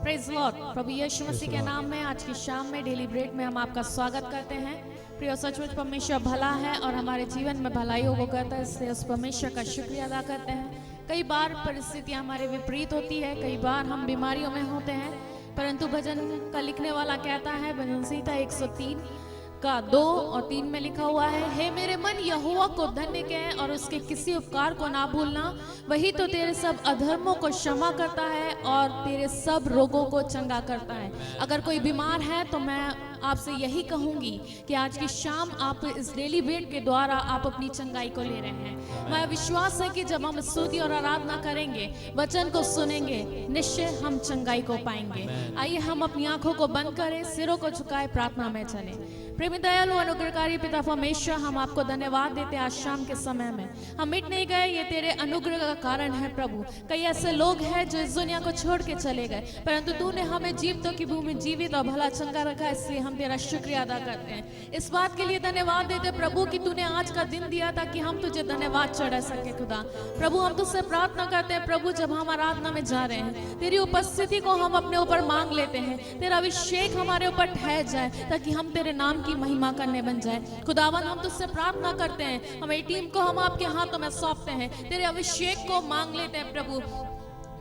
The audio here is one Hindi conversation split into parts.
Praise Lord. प्रभु यीशु मसीह के नाम में आज की शाम में डेली ब्रेड में हम आपका स्वागत करते हैं। प्रिय सचमुच परमेश्वर भला है और हमारे जीवन में भलाइयों को करता है, इसलिए उस परमेश्वर का शुक्रिया अदा करते हैं। कई बार परिस्थितियां हमारे विपरीत होती है, कई बार हम बीमारियों में होते हैं, परंतु भजन का लिखने वाला कहता है, भजन संहिता 103 का 2 और 3 में लिखा हुआ है, हे मेरे मन यहोवा को धन्य कह और उसके किसी उपकार को ना भूलना, वही तो तेरे सब अधर्मों को क्षमा करता है और तेरे सब रोगों को चंगा करता है। अगर कोई बीमार है तो मैं आपसे यही कहूंगी कि आज की शाम आप इस डेली ब्रेड के द्वारा आप अपनी चंगाई को ले रहे हैं। मैं विश्वास है कि जब हम स्तुति और आराधना करेंगे, वचन को सुनेंगे, निश्चय हम चंगाई को पाएंगे। आइए हम अपनी आंखों को बंद करें, सिरों को झुकाए, प्रार्थना में चलें। प्रेमी दयालु अनुग्रहकारी पिता परमेश्वर, हम आपको धन्यवाद देते आज शाम के समय में। हम मिट नहीं गए, ये तेरे अनुग्रह का कारण है प्रभु। कई ऐसे लोग हैं जो इस दुनिया को छोड़ के चले गए, परंतु तूने हमें जीवितों की भूमि जीवित और भला चंगा रखा, इसलिए हम तेरा शुक्रिया अदा करते हैं। इस बात के लिए धन्यवाद देते प्रभु कि तूने आज का दिन दिया था कि हम तुझे धन्यवाद चढ़ा सके। खुदा प्रभु, हम तुझसे प्रार्थना करते हैं प्रभु, जब हम आराधना में जा रहे हैं, तेरी उपस्थिति को हम अपने ऊपर मांग लेते हैं। तेरा अभिषेक हमारे ऊपर ठहर जाए ताकि हम तेरे नाम की महिमा करने बन जाए। खुदावन, हम तुझसे प्रार्थना करते हैं, हमारी टीम को हम आपके हाथों में सौंपते हैं, तेरे अभिषेक को मांग लेते हैं प्रभु।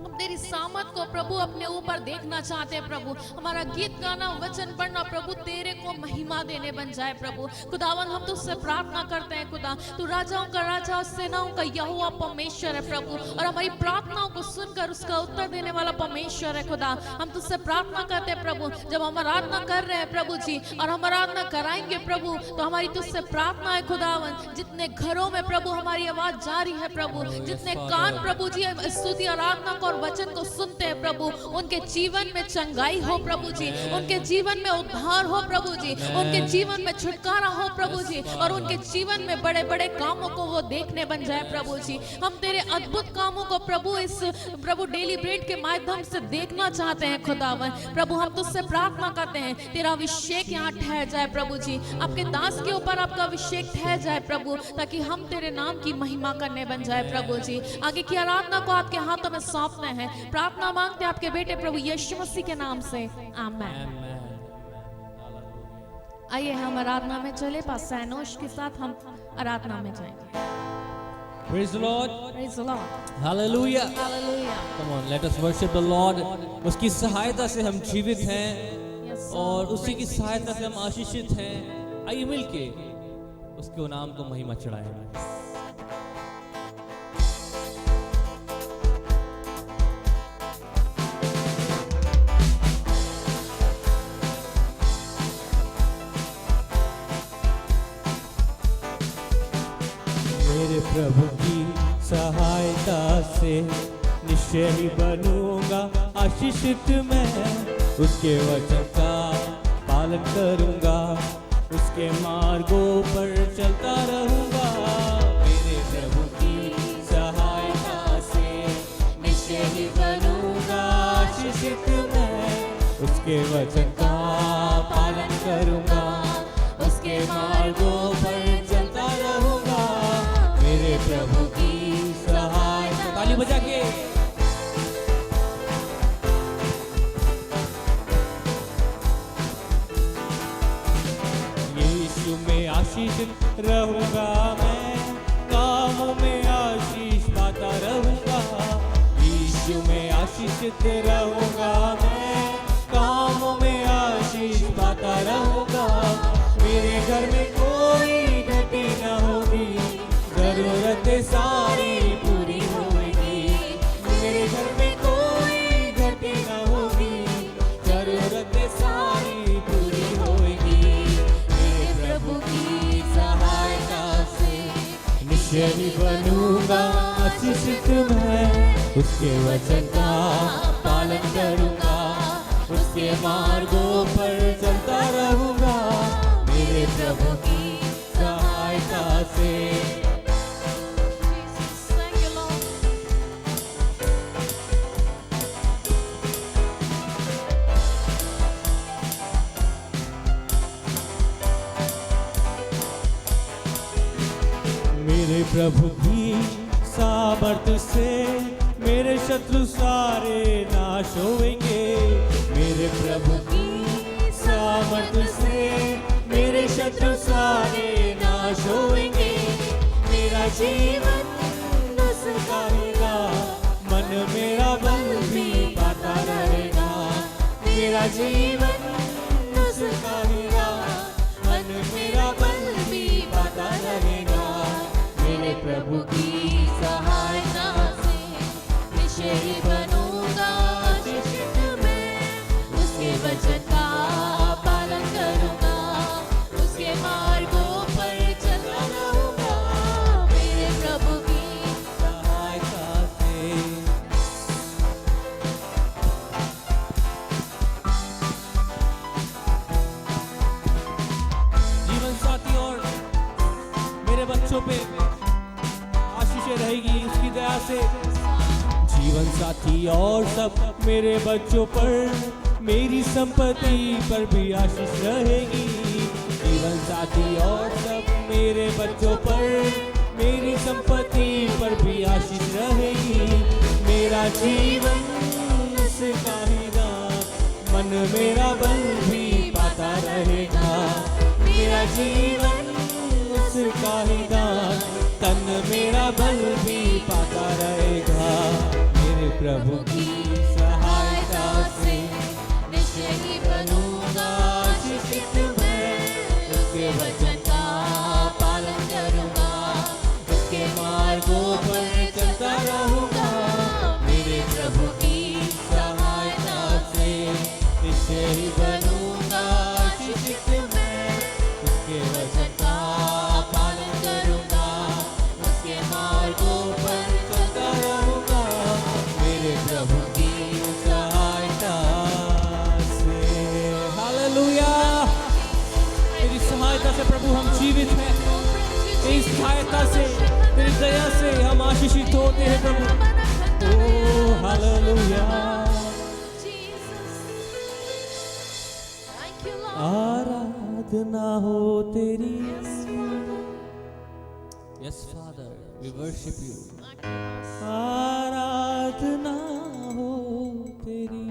हम तेरी सामर्थ को प्रभु अपने ऊपर देखना चाहते हैं प्रभु। हमारा गीत गाना, वचन पढ़ना प्रभु तेरे को महिमा देने बन जाए प्रभु। खुदावन, हम तुझसे प्रार्थना करते हैं खुदा, तू राजाओं का राजा और सेनाओं का यहोवा परमेश्वर है प्रभु, और हमारी प्रार्थनाओं को सुनकर उसका उत्तर देने वाला परमेश्वर है खुदा। हम तुझसे प्रार्थना करते हैं प्रभु, जब हम आराधना कर रहे हैं प्रभु जी और हम आराधना कराएंगे प्रभु, तो हमारी तुझसे प्रार्थना है खुदावन, जितने घरों में प्रभु हमारी आवाज जारी है प्रभु, जितने कान प्रभु जी स्तुति आराधना को वचन को सुनते हैं प्रभु, उनके जीवन में चंगाई हो प्रभु जी, उनके जीवन में उद्धार हो प्रभु जी, उनके जीवन में छुटकारा हो प्रभु जी, और उनके जीवन में बड़े बड़े कामों को वो देखने बन जाए प्रभु जी। हम तेरे अद्भुत कामों को प्रभु इस प्रभु डेली ब्रेड के माध्यम से देखना चाहते हैं खुदावन। प्रभु, हम तुझसे प्रार्थना करते हैं, तेरा अभिषेक यहाँ ठहर जाए प्रभु जी, आपके दास के ऊपर आपका अभिषेक ठहर जाए प्रभु, ताकि हम तेरे नाम की महिमा करने बन जाए प्रभु जी। आगे की आराधना को आपके हाथों में सौंपते हैं, प्रार्थना मांगते आपके बेटे प्रभु यीशु मसीह के नाम से, आमीन। आइए हम आराधना में चले, पास सैनोश के साथ हम आराधना में जाएंगे। Praise the Lord. Praise the Lord. Hallelujah. Hallelujah. Come on, let us worship the Lord. उसकी सहायता से हम जीवित हैं, Yes, और उसी की सहायता से हम आशीषित हैं। आइए मिलके उसके नाम को महिमा चढ़ाएं। मेरे प्रभु की सहायता से निश्चय ही बनूंगा आशीषित मैं, उसके वचन का पालन करूंगा, उसके मार्गों पर चलता रहूंगा। मेरे प्रभु की सहायता से निश्चय ही बनूंगा आशीषित मैं, उसके वचन का पालन करूंगा, उसके मार्गों पर चलता रहूंगा। मेरे प्रभु की सहायता, ताली बजा के, यीशु में आशीषित रहूंगा मैं, कामों में आशीष पाता रहूंगा। यीशु में आशीषित रहूंगा मैं, कामों में आशीष पाता रहूंगा। मेरे घर में कोई घटी न होगी, जरूरतें सारी पूरी होगी। मेरे घर में कोई घटी न होगी, जरूरतें सारी पूरी होगी। मेरे प्रभु की सहायता से निश्चय ही बनूंगा आशीषित मैं, उसके वचन का पालन करूंगा, उसके मार्गों पर चलता रहूंगा। मेरे प्रभु की सहायता से। मेरे प्रभु की सामर्थ से मेरे शत्रु सारे नाश होंगे। मेरे प्रभु की सामर्थ से मेरे शत्रु सारे नाश होंगे। मेरा जीवन उसका रहेगा, मन मेरा बल भी पाता रहेगा। मेरा जीवन उसका रहेगा, मन मेरा बल भी पाता रहेगा। मेरे प्रभु की सहायता से निश्चय ही बनूंगा आशीषित मैं। उसके वचन का पालन करूंगा, उसके मार्गों पर चलता रहूंगा। मेरे प्रभु की सहायता से जीवन साथी और मेरे बच्चों पे आशीषें रहेगी उसकी दया से। जीवन साथी और सब मेरे बच्चों पर, मेरी संपत्ति पर भी आशीष रहेगी। जीवन साथी और सब मेरे बच्चों पर, मेरी संपत्ति पर भी आशीष रहेगी। मेरा जीवन उसका ही दान, मन मेरा बल भी पाता रहेगा। मेरा जीवन उसका ही दान, तन मेरा बल भी पाता रहेगा। मेरे प्रभु की सहायता से निश्चय ही बनूंगा आशीषित मैं। उसके वचन का पालन करूंगा, उसके मार्गों पर चलता रहूंगा। मेरे प्रभु की सहायता से निश्चय ही बनूंगा आशीषित मैं। उसके वचन का पालन करूंगा, उसके मार्गों पर चलता रहूंगा। मेरे प्रभु की सहायता से। हालेलुया। तेरी सहायता से प्रभु हम जीवित हैं। तेरी सहायता से, तेरी दया से हम आशीषित होते हैं प्रभु। ओ हालेलुया। आराधना हो तेरी। Yes, Father, we worship you. आराधना हो तेरी।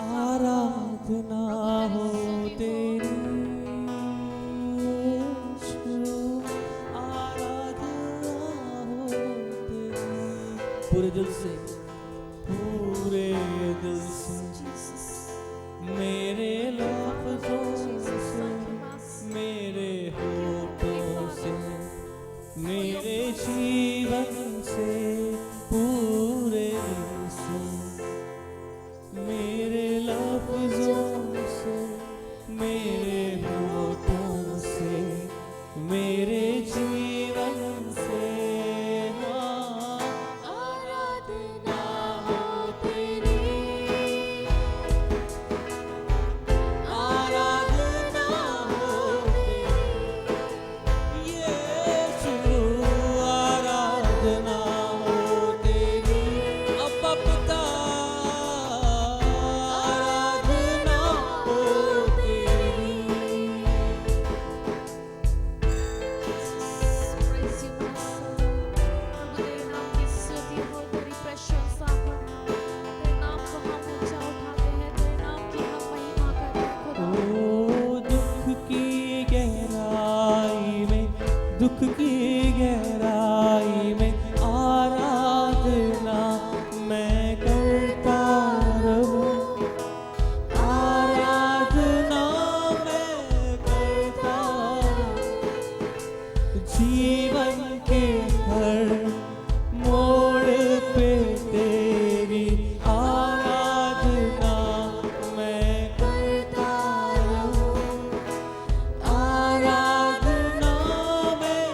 आराधना हो तेरी यीशु। आराधना हो तेरी पूरे दिल से पूरे दिल से, मेरे लफ्ज़ों से, मेरे होठों से, मेरे जीवन से, पूरे दिल से, मेरे लफ्ज़ों से, मेरे होठों से, मेरे जीवन से। हाँ, आराधना हो तेरी। आराधना हो तेरी यीशु। आराधना हो तेरी अब्बा पिता। आराधना हो तेरी। Praise you, my soul. प्रभु तेरे नाम की स्तुति हो, तेरी प्रशंसा हो। तेरे नाम को हम ऊंचा उठाते हैं, तेरे नाम की हम महिमा करते हैं खुदा। ओ दुख की गहराई में, दुख की गहराई में आराधना मैं करता रहूं। आराधना मैं करता रहूं। जीवन के हर मोड़ पे तेरी आराधना मैं करता रहूं। आराधना मैं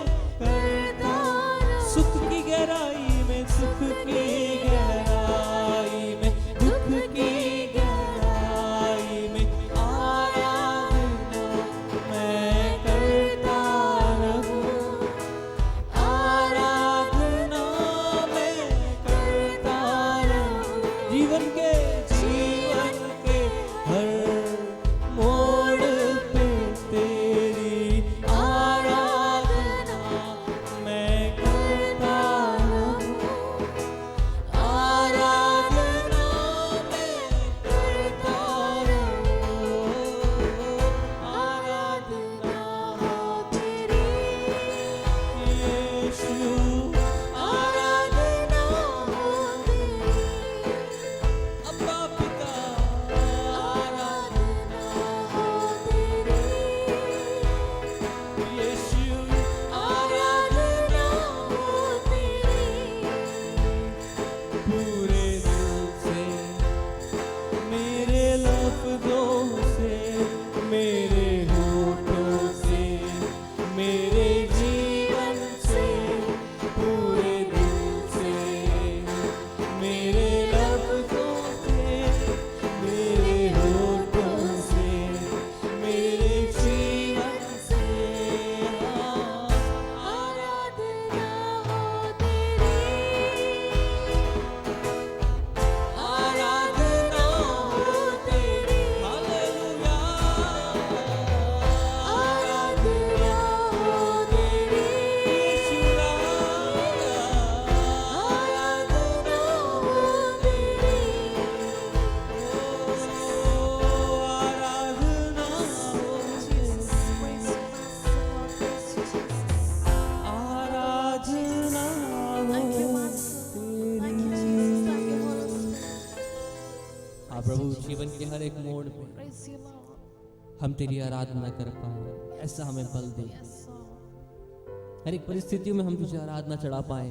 you, Lord. हम तेरी आराधना कर पाए, ऐसा हमें बल दे। Yes, Lord. हर एक परिस्थितियों में हम तुझे आराधना चढ़ा पाए,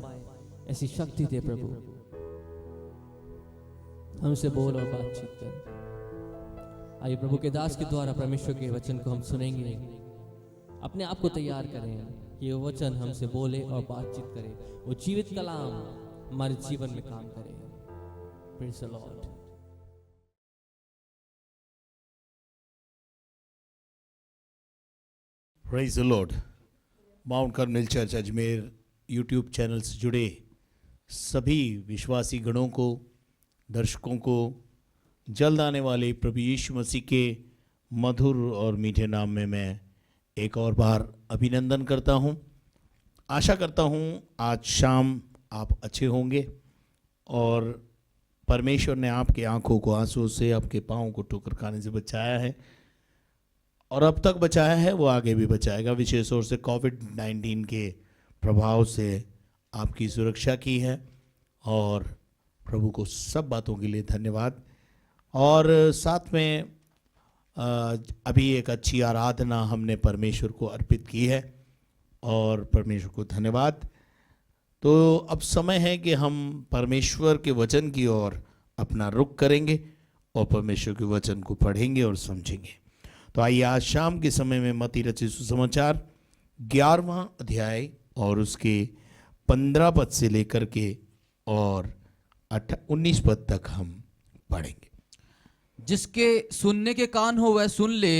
ऐसी शक्ति दे प्रभु। हमसे बोल और बातचीत कर। आइए प्रभु के दास के द्वारा परमेश्वर के वचन को हम सुनेंगे। अपने आप को तैयार करें कि वो वचन हमसे बोले और बातचीत करे, वो जीवित कलाम हमारे जीवन में काम करे। Praise the Lord. Praise the Lord. Mount Carmel church Ajmer YouTube channel से जुड़े सभी विश्वासी गणों को, दर्शकों को जल्द आने वाले प्रभु यीशु मसीह के मधुर और मीठे नाम में मैं एक और बार अभिनंदन करता हूं। आशा करता हूं आज शाम आप अच्छे होंगे और परमेश्वर ने आपकी आंखों को आंसू से, आपके पाँव को ठोकर खाने से बचाया है और अब तक बचाया है, वो आगे भी बचाएगा। विशेष तौर से कोविड-19 के प्रभाव से आपकी सुरक्षा की है और प्रभु को सब बातों के लिए धन्यवाद। और साथ में अभी एक अच्छी आराधना हमने परमेश्वर को अर्पित की है और परमेश्वर को धन्यवाद। तो अब समय है कि हम परमेश्वर के वचन की ओर अपना रुख करेंगे और परमेश्वर के वचन को पढ़ेंगे और समझेंगे। तो आइए आज शाम के समय में मत्ती रचित सुसमाचार 11वां अध्याय और उसके 15 पद से लेकर के और 19 पद तक हम पढ़ेंगे। जिसके सुनने के कान हो वह सुन ले।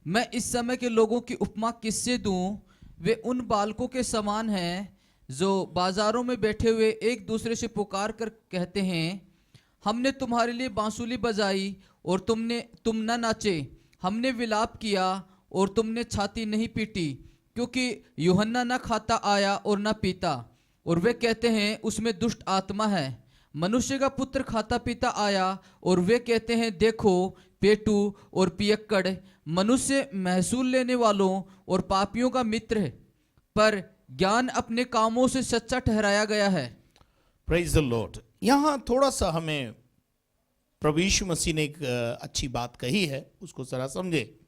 मैं इस समय के लोगों की उपमा किससे दूं? वे उन बालकों के समान हैं जो बाजारों में बैठे हुए एक दूसरे से पुकार कर कहते हैं, हमने तुम्हारे लिए बांसुरी बजाई और तुम न नाचे, हमने विलाप किया और तुमने छाती नहीं पीटी, क्योंकि यूहन्ना न खाता आया और न पीता और वे कहते हैं उसमें दुष्ट आत्मा है। मनुष्य का पुत्र खाता पीता आया और वे कहते हैं देखो पेटू और पियक्कड़, मनुष्य महसूल लेने वालों और पापियों का मित्र है, पर ज्ञान अपने कामों से सच्चा ठहराया गया है। Praise the Lord. यहाँ थोड़ा सा हमें प्रभु यीशु मसीह ने एक अच्छी बात कही है, उसको जरा समझे।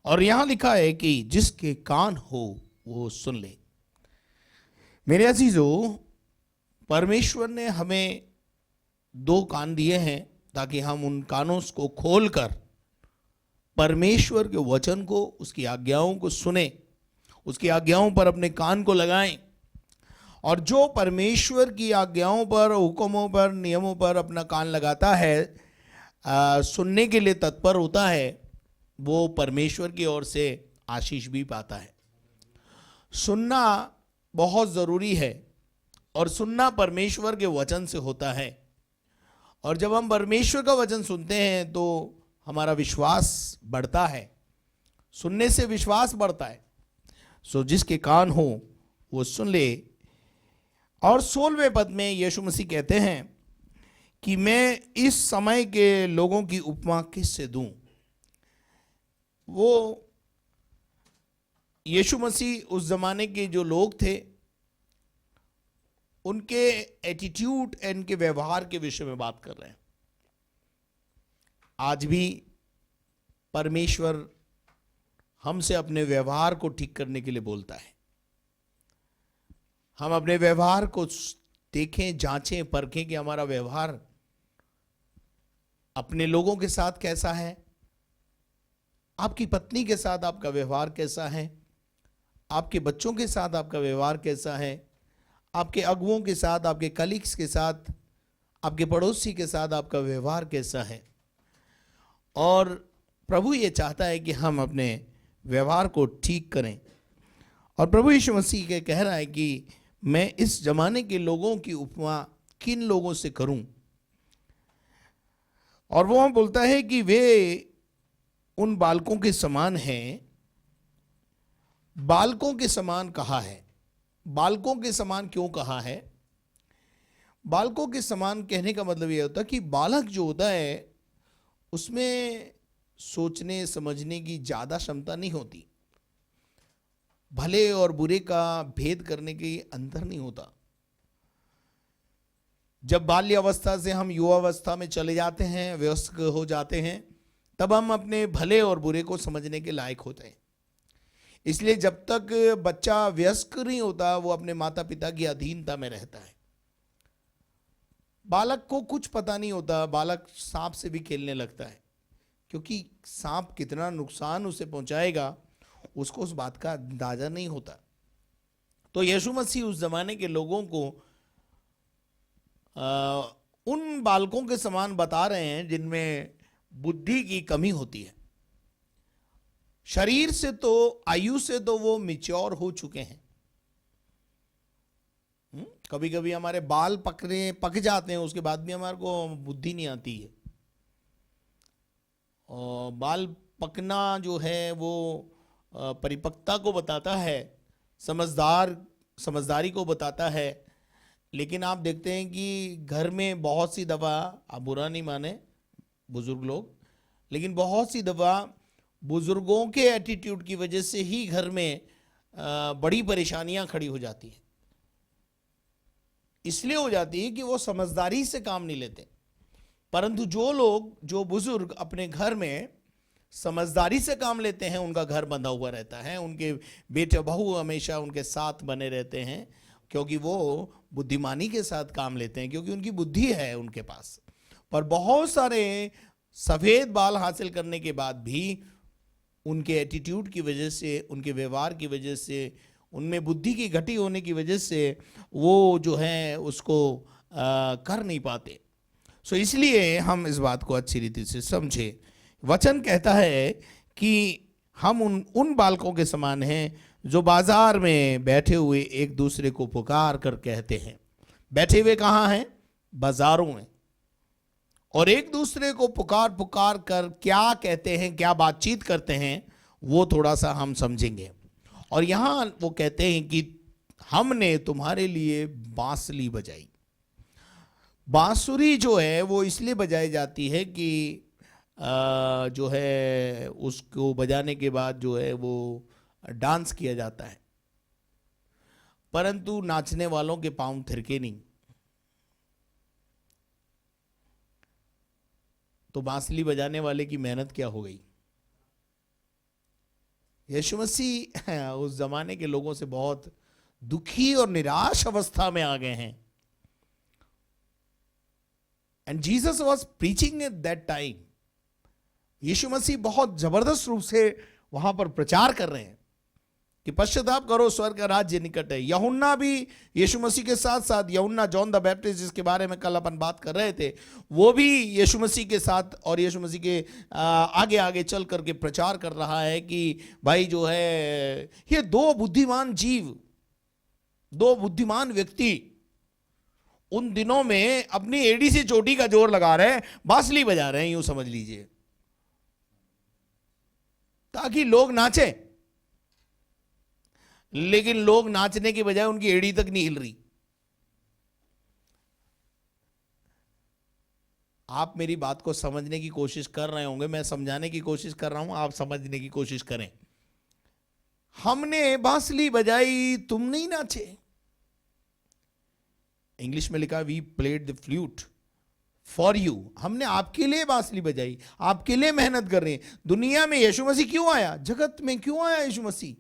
और यहाँ लिखा है कि जिसके कान हो वो सुन ले। मेरे अजीजों, परमेश्वर ने हमें 2 कान दिए हैं ताकि हम उन कानों को खोलकर परमेश्वर के वचन को, उसकी आज्ञाओं को सुने, उसकी आज्ञाओं पर अपने कान को लगाएं। और जो परमेश्वर की आज्ञाओं पर, हुक्मों पर, नियमों पर अपना कान लगाता है, सुनने के लिए तत्पर होता है, वो परमेश्वर की ओर से आशीष भी पाता है। सुनना बहुत ज़रूरी है और सुनना परमेश्वर के वचन से होता है। और जब हम परमेश्वर का वचन सुनते हैं तो हमारा विश्वास बढ़ता है, सुनने से विश्वास बढ़ता है। सो जिसके कान हो वो सुन ले। और 16वें पद में यीशु मसीह कहते हैं कि मैं इस समय के लोगों की उपमा किससे दूं? वो यीशु मसीह उस जमाने के जो लोग थे उनके एटीट्यूड, इनके व्यवहार के विषय में बात कर रहे हैं। आज भी परमेश्वर हमसे अपने व्यवहार को ठीक करने के लिए बोलता है। हम अपने व्यवहार को देखें, जांचें, परखें कि हमारा व्यवहार अपने लोगों के साथ कैसा है, आपकी पत्नी के साथ आपका व्यवहार कैसा है, आपके बच्चों के साथ आपका व्यवहार कैसा है, आपके अगुओं के साथ, आपके कलीग्स के साथ, आपके पड़ोसी के साथ आपका व्यवहार कैसा है। और प्रभु ये चाहता है कि हम अपने व्यवहार को ठीक करें। और प्रभु यीशु मसीह के कह रहा है कि मैं इस जमाने के लोगों की उपमा किन लोगों से करूं। और वो बोलता है कि वे उन बालकों के समान हैं। बालकों के समान कहा है। बालकों के समान क्यों कहा है? बालकों के समान कहने का मतलब यह होता है कि बालक जो होता है उसमें सोचने समझने की ज़्यादा क्षमता नहीं होती, भले और बुरे का भेद करने की अंतर नहीं होता। जब बाल्यावस्था से हम युवावस्था में चले जाते हैं, वयस्क हो जाते हैं, तब हम अपने भले और बुरे को समझने के लायक होते हैं। इसलिए जब तक बच्चा वयस्क नहीं होता वो अपने माता पिता की अधीनता में रहता है। बालक को कुछ पता नहीं होता, बालक सांप से भी खेलने लगता है, क्योंकि सांप कितना नुकसान उसे पहुंचाएगा उसको उस बात का अंदाजा नहीं होता। तो यीशु मसीह उस जमाने के लोगों को उन बालकों के समान बता रहे हैं जिनमें बुद्धि की कमी होती है। शरीर से तो, आयु से तो वो मैच्योर हो चुके हैं। कभी कभी हमारे बाल पक जाते हैं, उसके बाद भी हमारे को बुद्धि नहीं आती है। और बाल पकना जो है वो परिपक्वता को बताता है, समझदारी को बताता है। लेकिन आप देखते हैं कि घर में बहुत सी दफ़ा, आप बुरा नहीं माने बुजुर्ग लोग, लेकिन बहुत सी दफ़ा बुजुर्गों के एटीट्यूड की वजह से ही घर में बड़ी परेशानियां खड़ी हो जाती हैं। इसलिए हो जाती है कि वो समझदारी से काम नहीं लेते। परंतु जो बुजुर्ग अपने घर में समझदारी से काम लेते हैं, उनका घर बंधा हुआ रहता है, उनके बेटे बहू हमेशा उनके साथ बने रहते हैं, क्योंकि वो बुद्धिमानी के साथ काम लेते हैं, क्योंकि उनकी बुद्धि है उनके पास। पर बहुत सारे सफ़ेद बाल हासिल करने के बाद भी उनके एटीट्यूड की वजह से, उनके व्यवहार की वजह से, उनमें बुद्धि की घटी होने की वजह से वो जो है उसको कर नहीं पाते। सो इसलिए हम इस बात को अच्छी रीति से समझे। वचन कहता है कि हम उन बालकों के समान हैं जो बाजार में बैठे हुए एक दूसरे को पुकार कर कहते हैं। बैठे हुए कहाँ हैं? बाजारों में। और एक दूसरे को पुकार कर क्या कहते हैं, क्या बातचीत करते हैं, वो थोड़ा सा हम समझेंगे। और यहाँ वो कहते हैं कि हमने तुम्हारे लिए बांसुरी बजाई। बांसुरी जो है वो इसलिए बजाई जाती है कि जो है उसको बजाने के बाद जो है वो डांस किया जाता है, परंतु नाचने वालों के पांव थिरके नहीं। तो बांसुरी बजाने वाले की मेहनत क्या हो गई? यीशु मसीह उस जमाने के लोगों से बहुत दुखी और निराश अवस्था में आ गए हैं। And Jesus was preaching at that time. यीशु मसीह बहुत जबरदस्त रूप से वहां पर प्रचार कर रहे हैं कि पश्चाताप करो, स्वर्ग का राज्य निकट है। यूहन्ना भी यीशु मसीह के साथ साथ, यूहन्ना जॉन द बैप्टिस्ट जिसके बारे में कल अपन बात कर रहे थे, वो भी यीशु मसीह के साथ और यीशु मसीह के आगे आगे चल करके प्रचार कर रहा है कि भाई जो है ये दो बुद्धिमान जीव, दो बुद्धिमान व्यक्ति उन दिनों में अपनी एड़ी से चोटी का जोर लगा रहे हैं, बांसुरी बजा रहे हैं, यूं समझ लीजिए, ताकि लोग नाचें। लेकिन लोग नाचने के बजाय उनकी एड़ी तक नहीं हिल रही। आप मेरी बात को समझने की कोशिश कर रहे होंगे, मैं समझाने की कोशिश कर रहा हूं, आप समझने की कोशिश करें। हमने बांसुरी बजाई, तुम नहीं नाचे। इंग्लिश में लिखा we played the flute for you. हमने आपके लिए बांसुरी बजाई, आपके लिए मेहनत कर रहे हैं। दुनिया में यीशु मसीह क्यों आया? जगत में क्यों आया यीशु मसीह?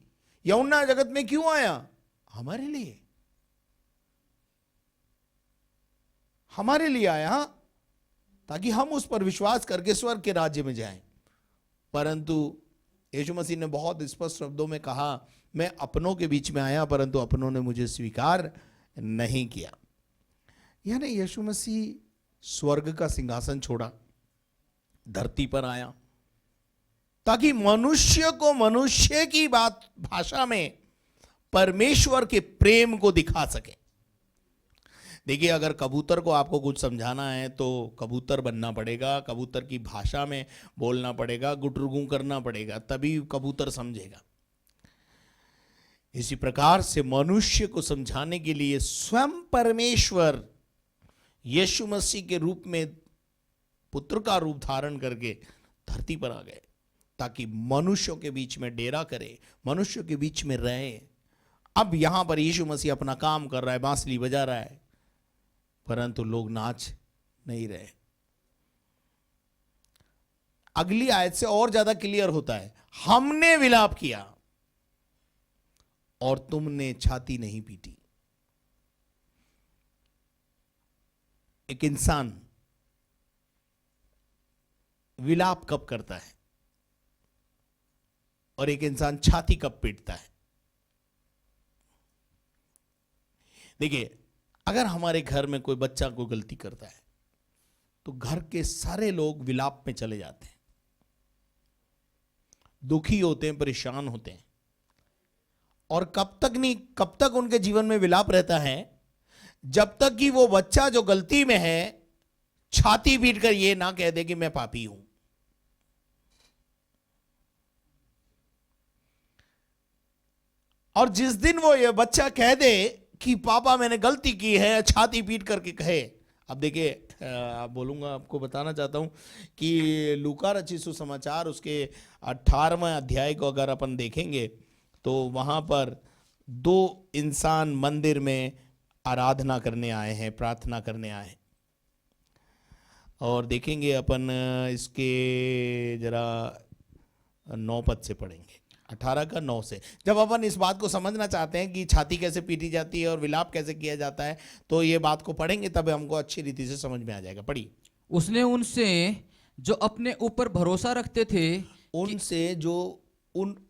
यूहन्ना जगत में क्यों आया? हमारे लिए, हमारे लिए आया, ताकि हम उस पर विश्वास करके स्वर्ग के राज्य में जाएं। परंतु यीशु मसीह ने बहुत स्पष्ट शब्दों में कहा, मैं अपनों के बीच में आया परंतु अपनों ने मुझे स्वीकार नहीं किया। यानी यीशु मसीह स्वर्ग का सिंहासन छोड़ा, धरती पर आया, ताकि मनुष्य को मनुष्य की भाषा में परमेश्वर के प्रेम को दिखा सके। देखिए, अगर कबूतर को आपको कुछ समझाना है तो कबूतर बनना पड़ेगा, कबूतर की भाषा में बोलना पड़ेगा, गुटरुगू करना पड़ेगा, तभी कबूतर समझेगा। इसी प्रकार से मनुष्य को समझाने के लिए स्वयं परमेश्वर यीशु मसीह के रूप में पुत्र का रूप धारण करके धरती पर आ गए, ताकि मनुष्यों के बीच में डेरा करे, मनुष्यों के बीच में रहे। अब यहां पर यीशु मसीह अपना काम कर रहा है, बांसुरी बजा रहा है, परंतु लोग नाच नहीं रहे। अगली आयत से और ज्यादा क्लियर होता है, हमने विलाप किया और तुमने छाती नहीं पीटी। एक इंसान विलाप कब करता है और एक इंसान छाती कब पीटता है? देखिए, अगर हमारे घर में कोई बच्चा कोई गलती करता है तो घर के सारे लोग विलाप में चले जाते हैं, दुखी होते हैं, परेशान होते हैं। और कब तक उनके जीवन में विलाप रहता है? जब तक कि वो बच्चा जो गलती में है छाती पीट कर ये ना कह दे कि मैं पापी हूं। और जिस दिन वो ये बच्चा कह दे कि पापा मैंने गलती की है, छाती पीट करके कहे। अब देखिए, आप बोलूंगा, आपको बताना चाहता हूं कि लूका रचित सुसमाचार उसके 18वें अध्याय को अगर अपन देखेंगे तो वहां पर दो इंसान मंदिर में आराधना करने आए हैं, प्रार्थना करने आए हैं। और देखेंगे अपन इसके जरा 9 पद से पढ़ेंगे, 18 का 9 से। जब अपन इस बात को समझना चाहते हैं कि छाती कैसे पीटी जाती है और विलाप कैसे किया जाता है, तो ये बात को पढ़ेंगे तब हमको अच्छी रीति से समझ में आ जाएगा। पढ़िए। उसने उनसे जो अपने ऊपर भरोसा रखते थे,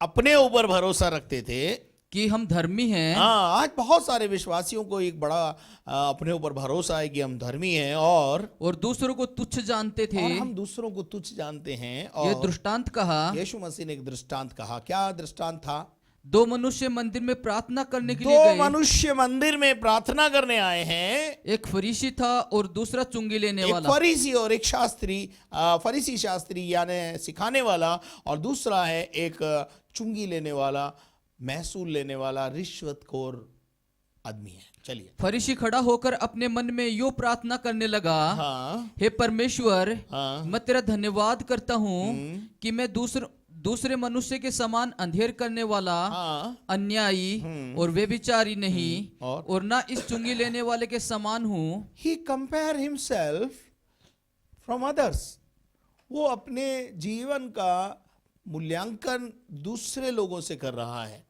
अपने ऊपर भरोसा रखते थे कि हम धर्मी हैं। हाँ, आज बहुत सारे विश्वासियों को एक बड़ा अपने ऊपर भरोसा है कि हम धर्मी हैं और दूसरों को तुच्छ जानते थे। और हम दूसरों को तुच्छ जानते हैं। और ये दृष्टांत कहा, यीशु मसीह ने एक दृष्टांत कहा। क्या दृष्टांत था? 2 मनुष्य मंदिर में प्रार्थना करने के लिए गए। 2 मनुष्य मंदिर में प्रार्थना करने आए हैं। एक फरीसी था और दूसरा चुंगी लेने वाला। एक फरीसी और एक शास्त्री, फरीसी शास्त्री यानी सिखाने वाला, और दूसरा है एक चुंगी लेने वाला, महसूल लेने वाला, रिश्वतखोर आदमी है। चलिए। फरीसी खड़ा होकर अपने मन में यूं प्रार्थना करने लगा, हाँ, हे परमेश्वर, हाँ, मैं तेरा धन्यवाद करता हूँ कि मैं दूसरे मनुष्य के समान अंधेर करने वाला, हाँ, अन्यायी और व्यभिचारी नहीं, और ना इस चुंगी लेने वाले के समान हूँ। He compare himself from others. वो अपने जीवन का मूल्यांकन दूसरे लोगों से कर रहा है।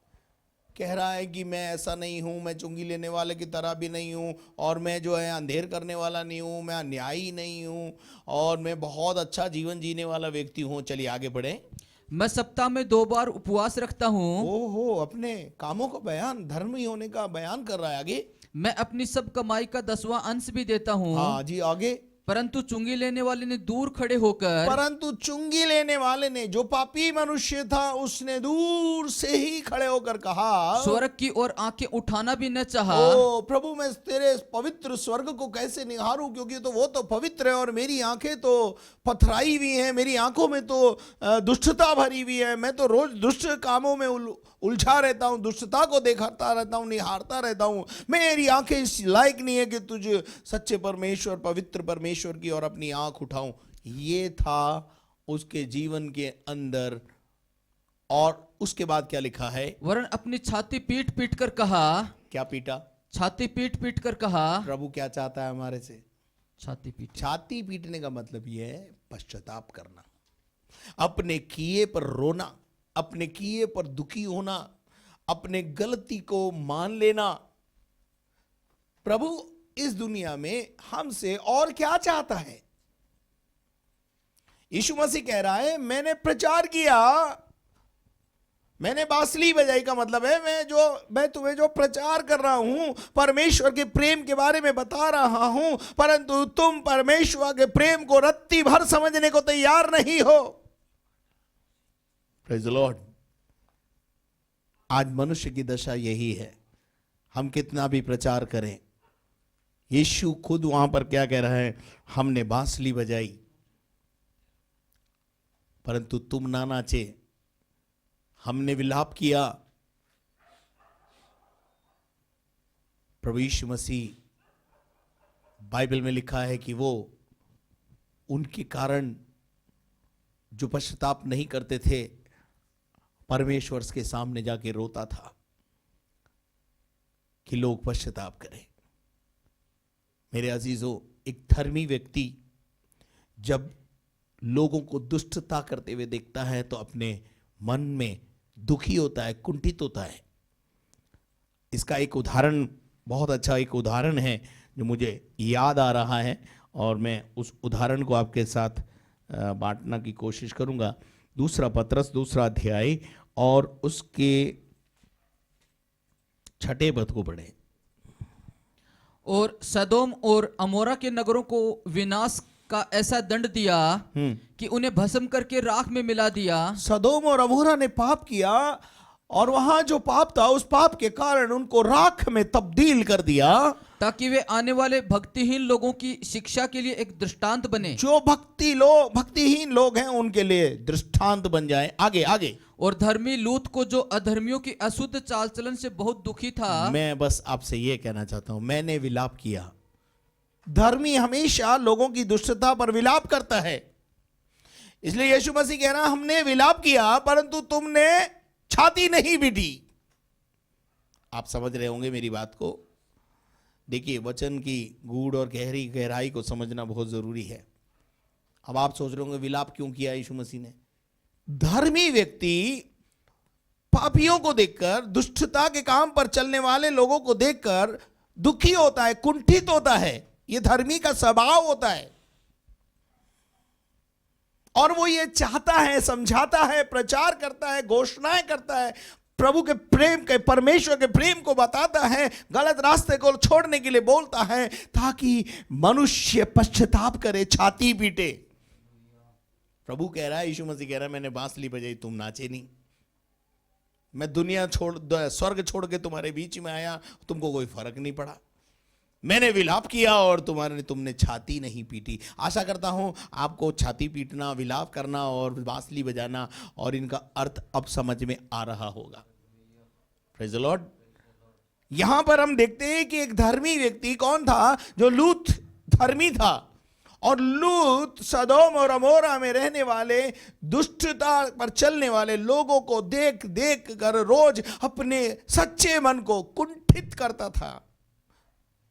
कह रहा है कि मैं ऐसा नहीं हूं, मैं चुंगी लेने वाले की तरह भी नहीं हूं, और मैं जो है अंधेर करने वाला नहीं हूं, मैं अन्यायी नहीं हूं, और मैं बहुत अच्छा जीवन जीने वाला व्यक्ति हूं। चलिए आगे बढ़े। मैं सप्ताह में 2 बार उपवास रखता हूँ। ओहो, अपने कामों का बयान, धर्मी होने का बयान कर रहा है। आगे, मैं अपनी सब कमाई का 10वां अंश भी देता हूँ। हाँ जी, आगे। परंतु चुंगी लेने वाले ने दूर खड़े होकर, परंतु चुंगी लेने वाले ने, जो पापी मनुष्य था, उसने दूर से ही खड़े होकर कहा, स्वर्ग की ओर आंखें उठाना भी न चाहा। ओ प्रभु, मैं तेरे पवित्र स्वर्ग को कैसे निहारूं, क्योंकि तो वो तो पवित्र है और मेरी आंखें तो पथराई हुई हैं, मेरी आंखों में तो दुष्टता भरी हुई है। मैं तो रोज दुष्ट कामों में उलझा रहता हूं, दुष्टता को देखता रहता हूं, निहारता रहता हूं। मेरी आंखें इस लायक नहीं है कि तुझे सच्चे परमेश्वर, पवित्र परमेश्वर की ओर अपनी आंख उठाऊं। ये था उसके जीवन के अंदर। और उसके बाद क्या लिखा है? वरन अपनी छाती पीट पीट कर कहा। क्या पीटा? छाती पीट पीट कर कहा। प्रभु क्या चाहता है हमारे से? छाती पीट। छाती पीटने का मतलब यह है पश्चाताप करना, अपने किए पर रोना, अपने किए पर दुखी होना, अपने गलती को मान लेना। प्रभु इस दुनिया में हमसे और क्या चाहता है? यीशु मसीह कह रहा है, मैंने प्रचार किया, मैंने बांसुरी बजाई, का मतलब है मैं तुम्हें जो प्रचार कर रहा हूं, परमेश्वर के प्रेम के बारे में बता रहा हूं, परंतु तुम परमेश्वर के प्रेम को रत्ती भर समझने को तैयार नहीं हो। Praise the Lord. आज मनुष्य की दशा यही है। हम कितना भी प्रचार करें, यीशु खुद वहां पर क्या कह रहा है? हमने बांसुरी बजाई परंतु तुम ना नाचे, हमने विलाप किया। प्रभु यीशु मसीह, बाइबल में लिखा है कि वो उनके कारण जो पश्चाताप नहीं करते थे, परमेश्वर के सामने जाके रोता था कि लोग पश्चाताप करें। मेरे अजीजों, एक धर्मी व्यक्ति जब लोगों को दुष्टता करते हुए देखता है तो अपने मन में दुखी होता है, कुंठित होता है। इसका एक उदाहरण, बहुत अच्छा एक उदाहरण है जो मुझे याद आ रहा है और मैं उस उदाहरण को आपके साथ बांटना की कोशिश करूंगा। दूसरा पत्रस 2 अध्याय और उसके 6 पद को पढ़ें। और सदोम और अमोरा के नगरों को विनाश का ऐसा दंड दिया कि उन्हें भस्म करके राख में मिला दिया। सदोम और अमोरा ने पाप किया और वहां जो पाप था उस पाप के कारण उनको राख में तब्दील कर दिया, ताकि वे आने वाले भक्तिहीन लोगों की शिक्षा के लिए एक दृष्टांत बने। जो भक्तिहीन लोग हैं उनके लिए दृष्टांत बन जाए। आगे आगे। और धर्मी लूत को, जो अधर्मियों की अशुद्ध चाल चलन से बहुत दुखी था। मैं बस आपसे ये कहना चाहता हूं, मैंने विलाप किया। धर्मी हमेशा लोगों की दुष्टता पर विलाप करता है, इसलिए यीशु मसीह कह रहा, हमने विलाप किया परंतु तुमने छाती नहीं पीटी। आप समझ रहे होंगे मेरी बात को। देखिए, वचन की गूढ़ और गहराई को समझना बहुत जरूरी है। अब आप सोच रहे होंगे विलाप क्यों किया यीशु मसीह ने। धर्मी व्यक्ति पापियों को देखकर, दुष्टता के काम पर चलने वाले लोगों को देखकर दुखी होता है, कुंठित होता है। यह धर्मी का स्वभाव होता है और वो ये चाहता है, समझाता है, प्रचार करता है, घोषणाएं करता है, प्रभु के प्रेम के, परमेश्वर के प्रेम को बताता है, गलत रास्ते को छोड़ने के लिए बोलता है, ताकि मनुष्य पश्चाताप करे, छाती पीटे। प्रभु कह रहा है, यीशु मसीह कह रहा है, मैंने बांसुरी बजाई, तुम नाचे नहीं। मैं दुनिया स्वर्ग छोड़ के तुम्हारे बीच में आया, तुमको कोई फर्क नहीं पड़ा। मैंने विलाप किया और तुमने छाती नहीं पीटी। आशा करता हूं आपको छाती पीटना, विलाप करना और बांसुरी बजाना और इनका अर्थ अब समझ में आ रहा होगा। Praise the Lord. यहां पर हम देखते हैं कि एक धर्मी व्यक्ति कौन था, जो लूत धर्मी था। और लूत सदोम और अमोरा में रहने वाले, दुष्टता पर चलने वाले लोगों को देख देख कर रोज अपने सच्चे मन को कुंठित करता था।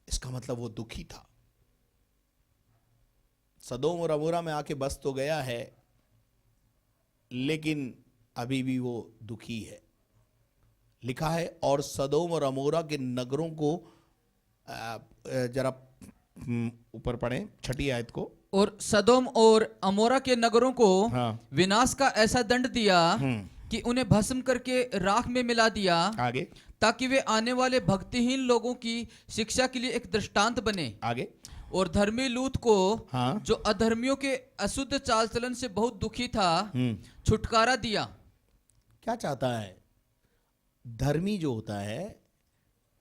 इसका मतलब वो दुखी था। सदोम और अमोरा में आके बस तो गया है, लेकिन अभी भी वो दुखी है। लिखा है, और सदोम और अमोरा के नगरों को, जरा ऊपर पढ़ें 6 आयत को। और सदोम और अमोरा के नगरों को विनाश का ऐसा दंड दिया कि उन्हें भस्म करके राख में मिला दिया। आगे। ताकि वे आने वाले भक्तिहीन लोगों की शिक्षा के लिए एक दृष्टांत बने। आगे। और धर्मी लूत को, जो अधर्मियों के अशुद्ध चाल चलन से बहुत दुखी था, छुटकारा दिया। क्या चाहता है? धर्मी जो होता है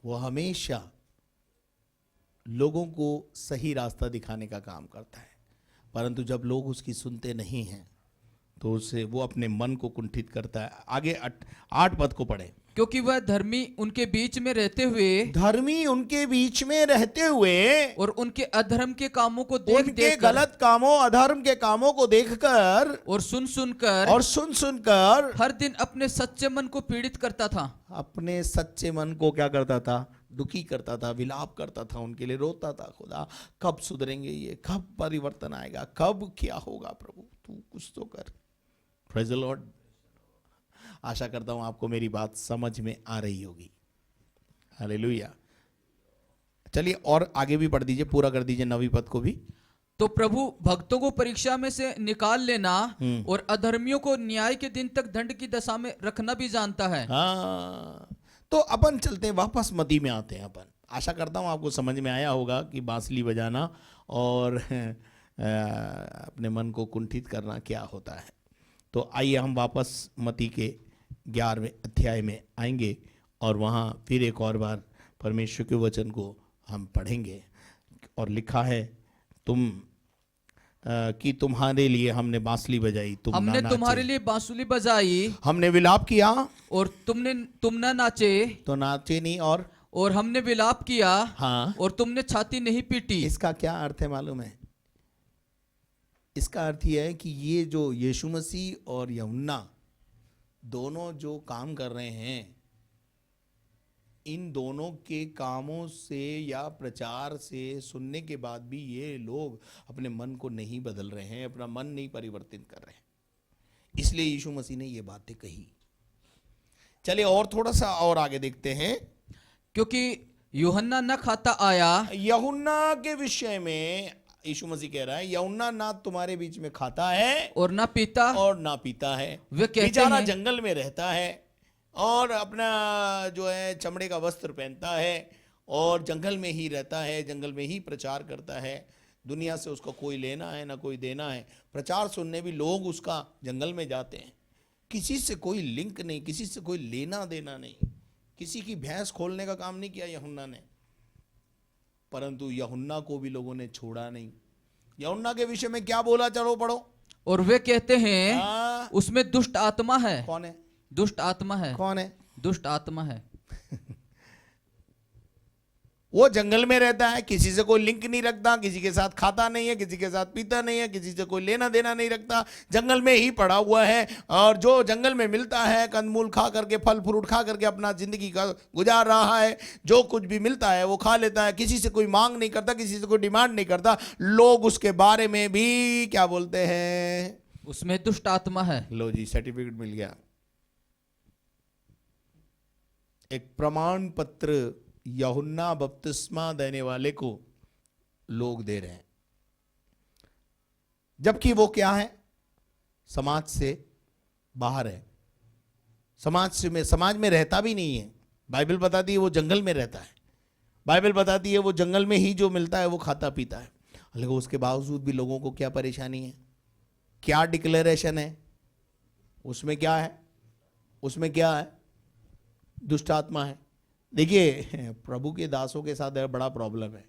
वो हमेशा लोगों को सही रास्ता दिखाने का काम करता है, परंतु जब लोग उसकी सुनते नहीं हैं तो उससे वो अपने मन को कुंठित करता है। आगे 8 पद को पढ़े। क्योंकि वह धर्मी उनके बीच में रहते हुए और उनके अधर्म के कामों को देख गलत कामों, अधर्म के कामों को देखकर और सुन सुनकर हर दिन अपने सच्चे मन को पीड़ित करता था। अपने सच्चे मन को क्या करता था? दुखी करता था, विलाप करता था, उनके लिए रोता था। खुदा कब सुधरेंगे ये, कब परिवर्तन आएगा, कब क्या होगा? प्रभु तू कुछ तो कर। Praise the Lord. आशा करता हूं आपको मेरी बात समझ में आ रही होगी। हालेलुया। चलिए और आगे भी पढ़ दीजिए, पूरा कर दीजिए 9वीं पद को भी। तो प्रभु भक्तों को परीक्षा में से निकाल लेना और अधर्मियों को न्याय के दिन तक दंड की दशा में रखना भी जानता है। हाँ, तो अपन चलते हैं, वापस मती में आते हैं अपन। आशा करता हूं आपको समझ में आया होगा कि बांसुरी बजाना और अपने मन को कुंठित करना क्या होता है। तो आइए हम वापस मती के 11वें अध्याय में आएंगे और वहाँ फिर एक और बार परमेश्वर के वचन को हम पढ़ेंगे। और लिखा है, कि तुम्हारे लिए हमने बांसुरी बजाई, हमने तुम्हारे लिए बांसुरी बजाई, हमने विलाप किया और तुम न नाचे, तो नाचे नहीं, और हमने विलाप किया, हाँ, और तुमने छाती नहीं पीटी। इसका क्या अर्थ है मालूम है? इसका अर्थ यह है कि ये जो यीशु मसीह और यूहन्ना दोनों जो काम कर रहे हैं, इन दोनों के कामों से या प्रचार से सुनने के बाद भी ये लोग अपने मन को नहीं बदल रहे हैं, अपना मन नहीं परिवर्तित कर रहे हैं। इसलिए यीशु मसीह ने ये बातें कही। चलिए और थोड़ा सा और आगे देखते हैं। क्योंकि यूहन्ना न खाता आया, यूहन्ना के विषय में यीशु मसीह कह रहा है, यूहन्ना ना तुम्हारे बीच में खाता है और न पीता, और ना पीता है। वे कहते बेचारा हैं जंगल में रहता है और अपना जो है चमड़े का वस्त्र पहनता है और जंगल में ही रहता है, जंगल में ही प्रचार करता है। दुनिया से उसका कोई लेना है ना कोई देना है। प्रचार सुनने भी लोग उसका जंगल में जाते हैं। किसी से कोई लिंक नहीं, किसी से कोई लेना देना नहीं, किसी की भैंस खोलने का काम नहीं किया यूहन्ना ने। परंतु यूहन्ना को भी लोगों ने छोड़ा नहीं। यूहन्ना के विषय में क्या बोला, चलो पढ़ो। और वे कहते हैं हाँ। उसमें दुष्ट आत्मा है। कौन है? दुष्ट आत्मा है। कौन है? दुष्ट आत्मा है। वो जंगल में रहता है, किसी से कोई लिंक नहीं रखता, किसी के साथ खाता नहीं है, किसी के साथ पीता नहीं है, किसी से कोई लेना देना नहीं रखता, जंगल में ही पड़ा हुआ है। और जो जंगल में मिलता है, कंदमूल खा करके, फल फ्रूट खा करके अपना जिंदगी का गुजार रहा है। जो कुछ भी मिलता है वो खा लेता है, किसी से कोई मांग नहीं करता, किसी से कोई डिमांड नहीं करता। लोग उसके बारे में भी क्या बोलते हैं? उसमें दुष्ट आत्मा है। लो जी, सर्टिफिकेट मिल गया। एक प्रमाण पत्र यूहन्ना बपतिस्मा देने वाले को लोग दे रहे हैं, जबकि वो क्या है? समाज से बाहर है, समाज में रहता भी नहीं है। बाइबल बताती है वो जंगल में रहता है। बाइबल बताती है वो जंगल में ही जो मिलता है वो खाता पीता है। लेकिन उसके बावजूद भी लोगों को क्या परेशानी है, क्या डिक्लेरेशन है? उसमें क्या है? उसमें क्या है? दुष्ट आत्मा है। देखिए, प्रभु के दासों के साथ बड़ा प्रॉब्लम है।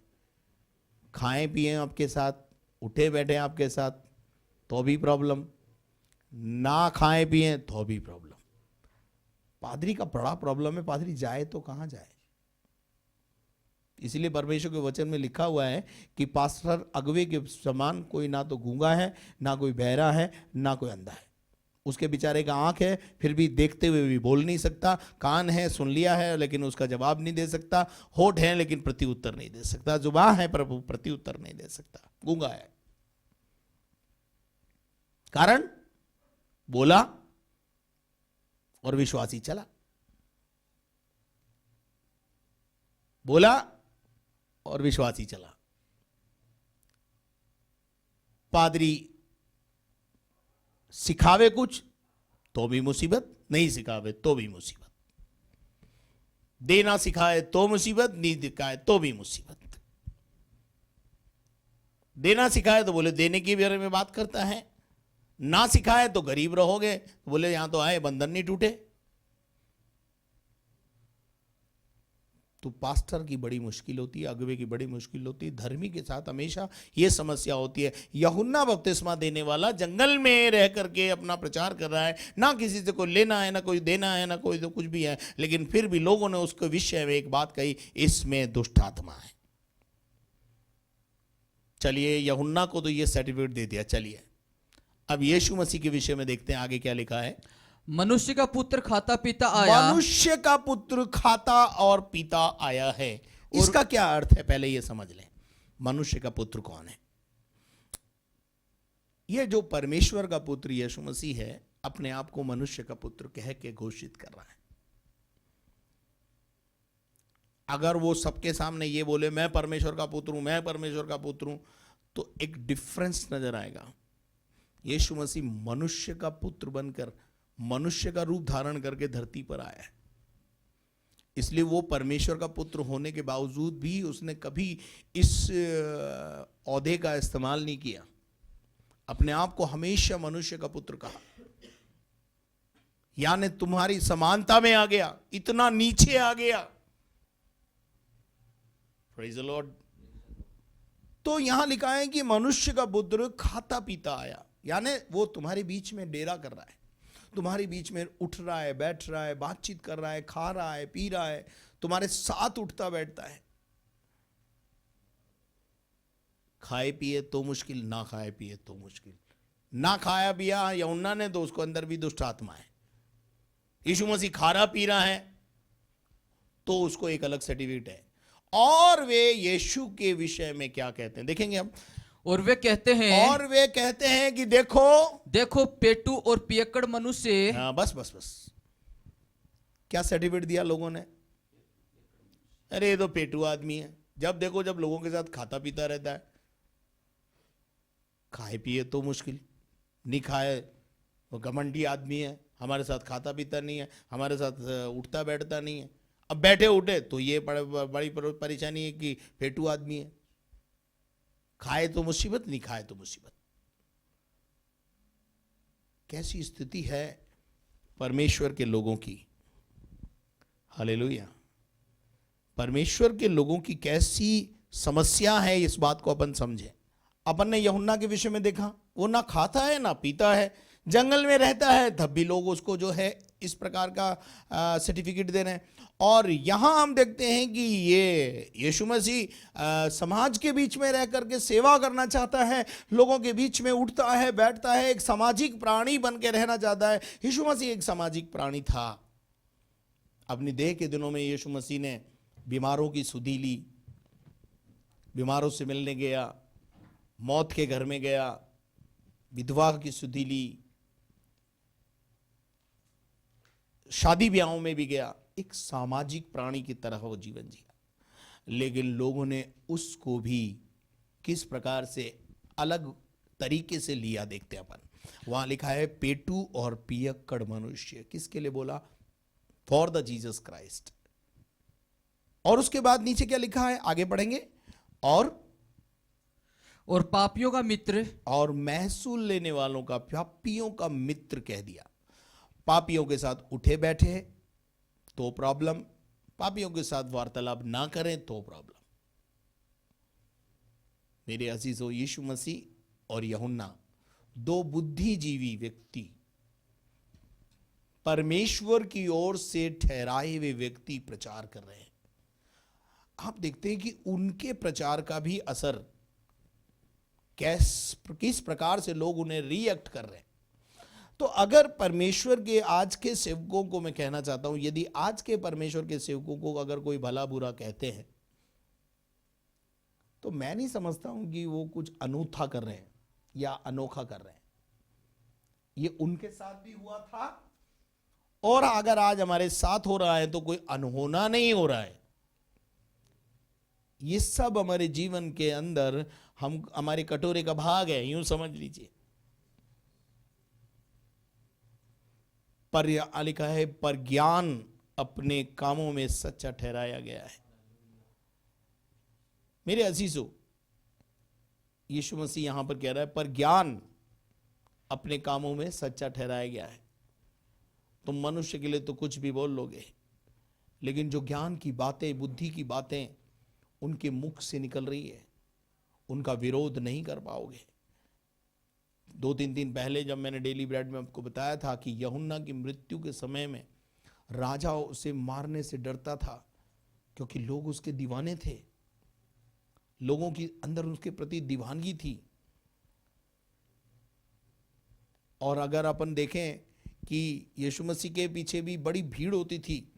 खाएं पिए आपके साथ, उठे बैठे आपके साथ, तो भी प्रॉब्लम। ना खाएं पिए तो भी प्रॉब्लम। पादरी का बड़ा प्रॉब्लम है। पादरी जाए तो कहाँ जाए? इसलिए परमेश्वर के वचन में लिखा हुआ है कि पास्टर अगुवे के समान कोई ना तो गूंगा है, ना कोई बहरा है, ना कोई अंधा है। उसके बेचारे का आंख है, फिर भी देखते हुए भी बोल नहीं सकता। कान है, सुन लिया है, लेकिन उसका जवाब नहीं दे सकता। होठ है, लेकिन प्रति उत्तर नहीं दे सकता। जुबान है, प्रभु प्रति उत्तर नहीं दे सकता। गूंगा है। कारण बोला और विश्वासी चला, बोला और विश्वासी चला। पादरी सिखावे कुछ तो भी मुसीबत, नहीं सिखावे तो भी मुसीबत। देना सिखाए तो मुसीबत, नहीं दिखाए तो भी मुसीबत। देना सिखाए तो बोले देने के बारे में बात करता है, ना सिखाए तो गरीब रहोगे, तो बोले यहां तो आए बंधन नहीं टूटे। तो पास्टर की बड़ी मुश्किल होती है, अगुवे की बड़ी मुश्किल होती है। धर्मी के साथ हमेशा ये समस्या होती है। यूहन्ना बपतिस्मा देने वाला जंगल में रह करके अपना प्रचार कर रहा है, ना किसी से कोई लेना है, ना कोई देना है, ना कोई तो कुछ भी है। लेकिन फिर भी लोगों ने उसके विषय में एक बात कही, इसमें दुष्ट आत्मा है। चलिए, यूहन्ना को तो ये सर्टिफिकेट दे दिया। चलिए अब यीशु मसीह के विषय में देखते हैं आगे क्या लिखा है। मनुष्य का पुत्र खाता पीता आया। मनुष्य का पुत्र खाता और पीता आया है। इसका क्या अर्थ है, पहले ये समझ लें। मनुष्य का पुत्र कौन है? ये जो परमेश्वर का पुत्र यीशु मसीह है, अपने आप को मनुष्य का पुत्र कह के घोषित कर रहा है। अगर वो सबके सामने ये बोले मैं परमेश्वर का पुत्र हूं, मैं परमेश्वर का पुत्र हूं, तो एक डिफरेंस नजर आएगा। यीशु मसीह मनुष्य का पुत्र बनकर, मनुष्य का रूप धारण करके धरती पर आया है। इसलिए वो परमेश्वर का पुत्र होने के बावजूद भी उसने कभी इस औहदे का इस्तेमाल नहीं किया। अपने आप को हमेशा मनुष्य का पुत्र कहा। यानी तुम्हारी समानता में आ गया, इतना नीचे आ गया। Praise the Lord. तो यहां लिखा है कि मनुष्य का पुत्र खाता पीता आया, यानी वो तुम्हारे बीच में डेरा कर रहा है, तुम्हारे बीच में उठ रहा है, बैठ रहा है, बातचीत कर रहा है, खा रहा है, पी रहा है, तुम्हारे साथ उठता बैठता है। खाए पिए तो मुश्किल, ना खाए पिए तो मुश्किल। ना खाया पिया यूहन्ना ने तो उसको अंदर भी दुष्ट आत्मा है। यीशु मसीह खा रहा पी रहा है, तो उसको एक अलग सर्टिफिकेट है। और वे यीशु के विषय में क्या कहते हैं देखेंगे हम। और वे कहते हैं, और वे कहते हैं कि देखो देखो पेटू और पियक्कड़ मनुष्य। हाँ, बस बस बस, क्या सर्टिफिकेट दिया लोगों ने? अरे ये तो पेटू आदमी है। जब देखो जब लोगों के साथ खाता पीता रहता है, खाए पिए तो मुश्किल, नहीं खाए वो घमंडी आदमी है, हमारे साथ खाता पीता नहीं है, हमारे साथ उठता बैठता नहीं है। अब बैठे उठे तो ये बड़ी परेशानी है कि पेटू आदमी है। खाए तो मुसीबत, नहीं खाए तो मुसीबत। कैसी स्थिति है परमेश्वर के लोगों की। हालेलुया। परमेश्वर के लोगों की कैसी समस्या है, इस बात को अपन समझें। अपन ने यूहन्ना के विषय में देखा, वो ना खाता है ना पीता है, जंगल में रहता है, तब भी लोग उसको जो है इस प्रकार का सर्टिफिकेट दे रहे हैं। और यहां हम देखते हैं कि ये यीशु मसीह समाज के बीच में रह करके सेवा करना चाहता है, लोगों के बीच में उठता है बैठता है, एक सामाजिक प्राणी बन के रहना चाहता है। यीशु मसीह एक सामाजिक प्राणी था। अपनी देह के दिनों में यीशु मसीह ने बीमारों की सुधि ली, बीमारों से मिलने गया, मौत के घर में गया, विधवा की सुधि ली, शादी ब्याहों में भी गया। एक सामाजिक प्राणी की तरह वो जीवन जिया। लेकिन लोगों ने उसको भी किस प्रकार से अलग तरीके से लिया देखते हैं अपन। वहां लिखा है पेटू और पियक्कड़ मनुष्य। किसके लिए बोला? For the Jesus Christ. और उसके बाद नीचे क्या लिखा है, आगे पढ़ेंगे। और पापियों का मित्र, और महसूल लेने वालों का, पापियों का मित्र कह दिया। पापियों के साथ उठे बैठे तो प्रॉब्लम, पापियों के साथ वार्तालाप ना करें तो प्रॉब्लम। मेरे अजीजों, यीशु मसीह और यूहन्ना दो बुद्धिजीवी व्यक्ति, परमेश्वर की ओर से ठहराए हुए व्यक्ति प्रचार कर रहे हैं। आप देखते हैं कि उनके प्रचार का भी असर किस प्रकार से लोग उन्हें रिएक्ट कर रहे हैं। तो अगर परमेश्वर के आज के सेवकों को मैं कहना चाहता हूं, यदि आज के परमेश्वर के सेवकों को अगर कोई भला बुरा कहते हैं, तो मैं नहीं समझता हूं कि वो कुछ अनूठा कर रहे हैं या अनोखा कर रहे हैं। ये उनके साथ भी हुआ था, और अगर आज हमारे साथ हो रहा है तो कोई अनहोना नहीं हो रहा है। ये सब हमारे जीवन के अंदर हमारे कटोरे का भाग है, यूं समझ लीजिए। पर लिखा है, पर ज्ञान अपने कामों में सच्चा ठहराया गया है। मेरे अजीजों, यीशु मसीह यहां पर कह रहा है पर ज्ञान अपने कामों में सच्चा ठहराया गया है। तुम मनुष्य के लिए तो कुछ भी बोल लोगे, लेकिन जो ज्ञान की बातें, बुद्धि की बातें उनके मुख से निकल रही है, उनका विरोध नहीं कर पाओगे। 2-3 दिन पहले जब मैंने डेली ब्रेड में आपको बताया था कि यूहन्ना की मृत्यु के समय में राजा उसे मारने से डरता था, क्योंकि लोग उसके दीवाने थे, लोगों की अंदर उसके प्रति दीवानगी थी। और अगर अपन देखें कि यीशु मसीह के पीछे भी बड़ी भीड़ होती थी,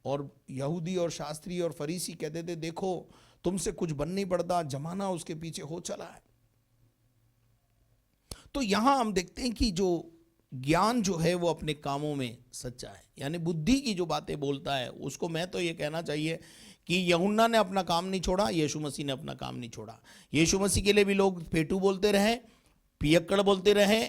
और यहूदी और शास्त्री और फरीसी कहते थे देखो तुमसे कुछ बन नहीं पड़ता, जमाना उसके पीछे हो चला है। तो यहां हम देखते हैं कि जो ज्ञान जो है वो अपने कामों में सच्चा है, यानी बुद्धि की जो बातें बोलता है उसको, मैं तो ये कहना चाहिए कि यूहन्ना ने अपना काम नहीं छोड़ा, यीशु मसीह ने अपना काम नहीं छोड़ा। यीशु मसीह के लिए भी लोग पेटू बोलते रहे, पियक्कड़ बोलते रहे,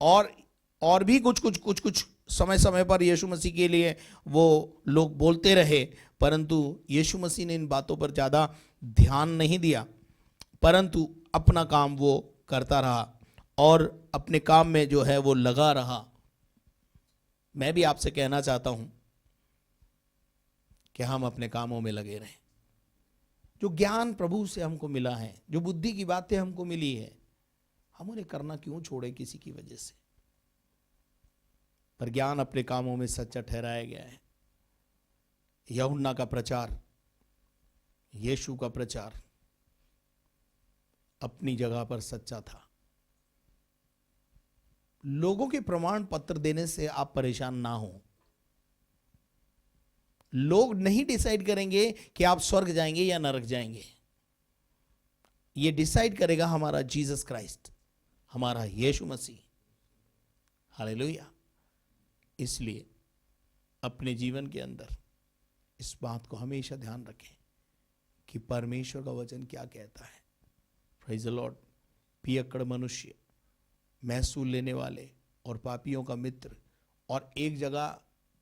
और भी कुछ समय समय पर यीशु मसीह के लिए वो लोग बोलते रहे, परंतु यीशु मसीह ने इन बातों पर ज़्यादा ध्यान नहीं दिया, परंतु अपना काम वो करता रहा और अपने काम में जो है वो लगा रहा। मैं भी आपसे कहना चाहता हूं कि हम अपने कामों में लगे रहें। जो ज्ञान प्रभु से हमको मिला है, जो बुद्धि की बातें हमको मिली है, हम उन्हें करना क्यों छोड़े किसी की वजह से। पर ज्ञान अपने कामों में सच्चा ठहराया गया है। यूहन्ना का प्रचार, यीशु का प्रचार अपनी जगह पर सच्चा था। लोगों के प्रमाण पत्र देने से आप परेशान ना हो। लोग नहीं डिसाइड करेंगे कि आप स्वर्ग जाएंगे या नरक जाएंगे। ये डिसाइड करेगा हमारा जीसस क्राइस्ट, हमारा यीशु मसीह। हालेलुया। इसलिए अपने जीवन के अंदर इस बात को हमेशा ध्यान रखें कि परमेश्वर का वचन क्या कहता है। Praise the Lord. पियक्कड़ मनुष्य, महसूल लेने वाले और पापियों का मित्र। और एक जगह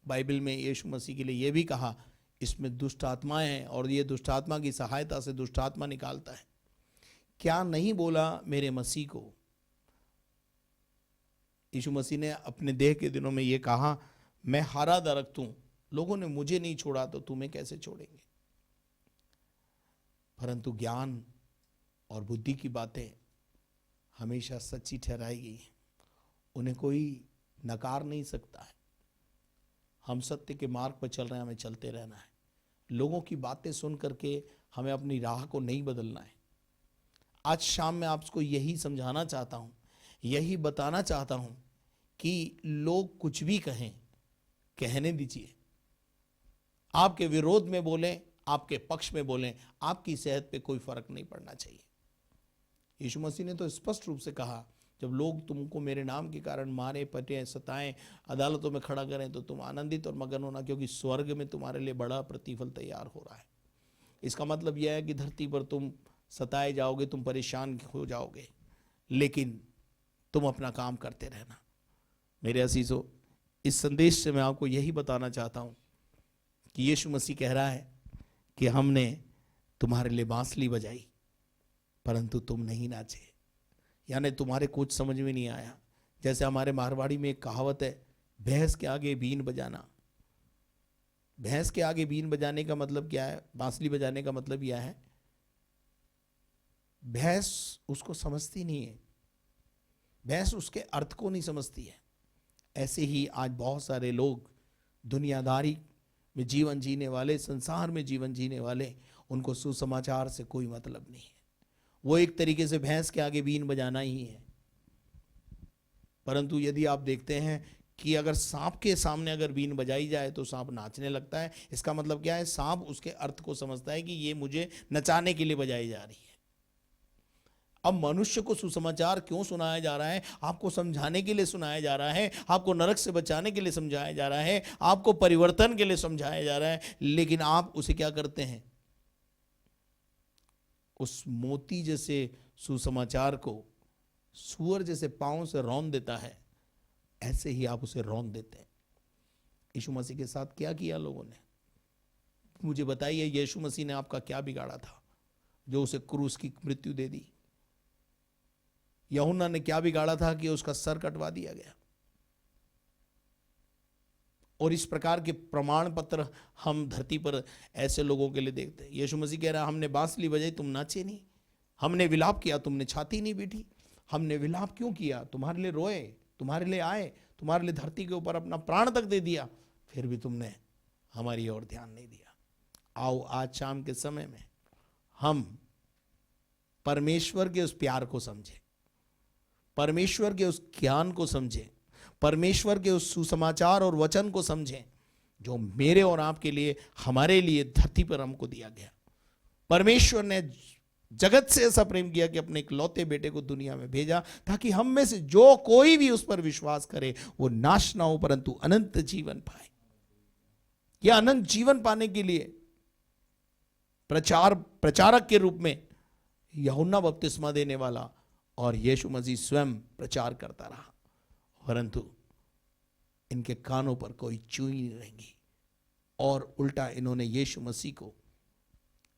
बाइबल में यीशु मसीह के लिए यह भी कहा, इसमें दुष्ट आत्माएं हैं और ये दुष्ट आत्मा की सहायता से दुष्ट आत्मा निकालता है। क्या नहीं बोला मेरे मसीह को? यीशु मसीह ने अपने देह के दिनों में ये कहा, मैं हरा दरख्त हूं, लोगों ने मुझे नहीं छोड़ा तो तुम्हें कैसे छोड़ेंगे। परंतु ज्ञान और बुद्धि की बातें हमेशा सच्ची ठहराई गई हैं, उन्हें कोई नकार नहीं सकता है। हम सत्य के मार्ग पर चल रहे हैं, हमें चलते रहना है। लोगों की बातें सुन करके हमें अपनी राह को नहीं बदलना है। आज शाम में आपको यही समझाना चाहता हूं, यही बताना चाहता हूं कि लोग कुछ भी कहें, कहने दीजिए। आपके विरोध में बोलें, आपके पक्ष में बोलें, आपकी सेहत पे कोई फर्क नहीं पड़ना चाहिए। यीशु मसीह ने तो स्पष्ट रूप से कहा, जब लोग तुमको मेरे नाम के कारण मारे, पटे, सताएं, अदालतों में खड़ा करें तो तुम आनंदित और मगन होना, क्योंकि स्वर्ग में तुम्हारे लिए बड़ा प्रतिफल तैयार हो रहा है। इसका मतलब यह है कि धरती पर तुम सताए जाओगे, तुम परेशान हो जाओगे, लेकिन तुम अपना काम करते रहना। मेरे अजीजों, इस संदेश से मैं आपको यही बताना चाहता हूं कि यीशु मसीह कह रहा है कि हमने तुम्हारे लिए बांसुरी बजाई परंतु तुम नहीं नाचे, यानी तुम्हारे कुछ समझ में नहीं आया। जैसे हमारे मारवाड़ी में एक कहावत है, भैंस के आगे बीन बजाना। भैंस के आगे बीन बजाने का मतलब क्या है? बांसुरी बजाने का मतलब यह है, भैंस उसको समझती नहीं है, भैंस उसके अर्थ को नहीं समझती है। ऐसे ही आज बहुत सारे लोग दुनियादारी में जीवन जीने वाले, संसार में जीवन जीने वाले, उनको सुसमाचार से कोई मतलब नहीं है। वो एक तरीके से भैंस के आगे बीन बजाना ही है। परंतु यदि आप देखते हैं कि अगर सांप के सामने अगर बीन बजाई जाए तो सांप नाचने लगता है। इसका मतलब क्या है? सांप उसके अर्थ को समझता है कि ये मुझे नचाने के लिए बजाई जा रही है। अब मनुष्य को सुसमाचार क्यों सुनाया जा रहा है? आपको समझाने के लिए सुनाया जा रहा है, आपको नरक से बचाने के लिए समझाया जा रहा है, आपको परिवर्तन के लिए समझाया जा रहा है। लेकिन आप उसे क्या करते हैं? उस मोती जैसे सुसमाचार को सूअर जैसे पांव से रौंद देता है, ऐसे ही आप उसे रौंद देते हैं। यीशु मसीह के साथ क्या किया लोगों ने? मुझे बताइए, यीशु मसीह ने आपका क्या बिगाड़ा था जो उसे क्रूस की मृत्यु दे दी? यूहन्ना ने क्या बिगाड़ा था कि उसका सर कटवा दिया गया? और इस प्रकार के प्रमाण पत्र हम धरती पर ऐसे लोगों के लिए देखते हैं। यीशु मसीह कह रहा, हमने बांसुरी बजाई, तुम नाचे नहीं। हमने विलाप किया, तुमने छाती नहीं पीटी। हमने विलाप क्यों किया? तुम्हारे लिए रोए, तुम्हारे लिए आए, तुम्हारे लिए धरती के ऊपर अपना प्राण तक दे दिया, फिर भी तुमने हमारी ओर ध्यान नहीं दिया। आओ आज शाम के समय में हम परमेश्वर के उस प्यार को समझें, परमेश्वर के उस ज्ञान को समझें, परमेश्वर के उस सुसमाचार और वचन को समझें जो मेरे और आपके लिए, हमारे लिए धरती पर हमको दिया गया। परमेश्वर ने जगत से ऐसा प्रेम किया कि अपने इकलौते बेटे को दुनिया में भेजा, ताकि हम में से जो कोई भी उस पर विश्वास करे वो नाश ना हो परंतु अनंत जीवन पाए। यह अनंत जीवन पाने के लिए प्रचारक के रूप में यूहन्ना बपतिस्मा देने वाला और यीशु मसीह स्वयं प्रचार करता रहा, परंतु इनके कानों पर कोई चूई नहीं रहेंगी। और उल्टा इन्होंने यीशु मसीह को